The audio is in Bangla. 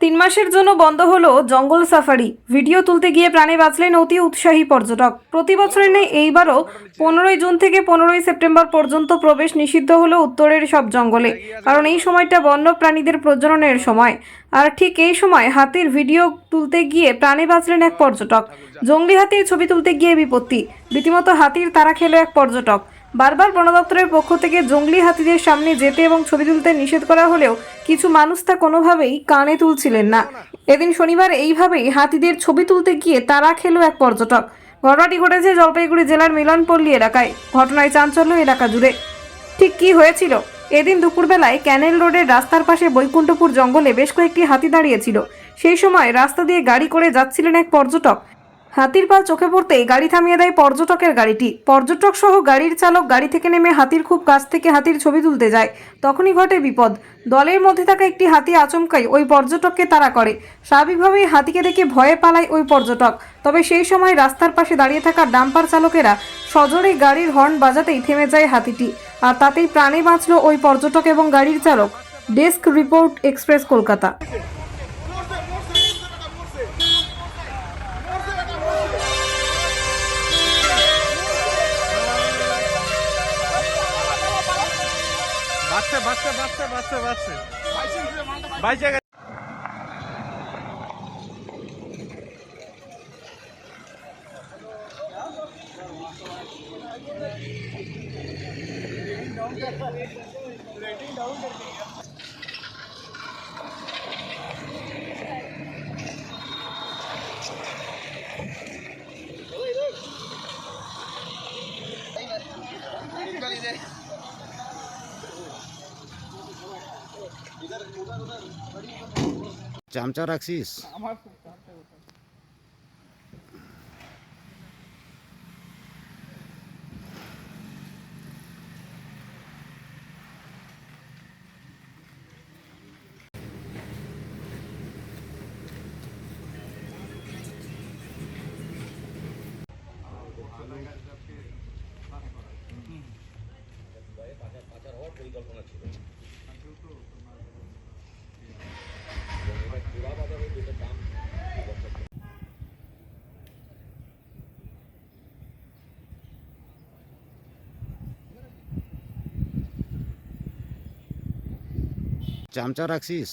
3 মাসের জন্য বন্ধ হলো জঙ্গল সাফারি। ভিডিও তুলতে গিয়ে প্রাণে বাঁচলেন অতি উৎসাহী পর্যটক। প্রতি বছরের নেই এইবারও 15ই জুন থেকে 15ই সেপ্টেম্বর পর্যন্ত প্রবেশ নিষিদ্ধ হলো উত্তরের সব জঙ্গলে, কারণ এই সময়টা বন্য প্রাণীদের প্রজননের সময়। আর ঠিক এই সময় হাতির ভিডিও তুলতে গিয়ে প্রাণে বাঁচলেন এক পর্যটক। জঙ্গলি হাতির ছবি তুলতে গিয়ে বিপত্তি, রীতিমতো হাতির তাড়া খেলো এক পর্যটক। বারবার বন দপ্তরের পক্ষ থেকে জঙ্গলি হাতিদের সামনে যেতে এবং ছবি তুলতে নিষেধ করা হলেও কিছু মানুষ তা কোনোভাবেই কানে তুলছিলেন না। এদিন শনিবার এইভাবেই হাতিদের ছবি তুলতে গিয়ে তাড়া খেলো এক পর্যটক। ঘটনাটি ঘটেছে জলপাইগুড়ি জেলার মিলনপল্লী এলাকায়। ঘটনায় চাঞ্চল্য এলাকা জুড়ে। ঠিক কি হয়েছিল? এদিন দুপুরবেলায় ক্যানেল রোডের রাস্তার পাশে বৈকুণ্ঠপুর জঙ্গলে বেশ কয়েকটি হাতি দাঁড়িয়েছিল। সেই সময় রাস্তা দিয়ে গাড়ি করে যাচ্ছিলেন এক পর্যটক। হাতির পাল চোখে পড়তেই গাড়ি থামিয়ে দেয় পর্যটকের গাড়িটি। পর্যটক সহ গাড়ির চালক গাড়ি থেকে নেমে হাতির খুব কাছ থেকে হাতির ছবি তুলতে যায়। তখনই ঘটে বিপদ। দলের মধ্যে থাকা একটি হাতি আচমকাই ওই পর্যটককে তাড়া করে। স্বাভাবিকভাবেই হাতিকে দেখে ভয়ে পালায় ওই পর্যটক। তবে সেই সময় রাস্তার পাশে দাঁড়িয়ে থাকা ডাম্পার চালকেরা সজোরে গাড়ির হর্ন বাজাতেই থেমে যায় হাতিটি। আর তাতেই প্রাণে বাঁচল ওই পর্যটক এবং গাড়ির চালক। Desk report, express Kolkata. চামচা রাখছিস? চামচা রাখছিস?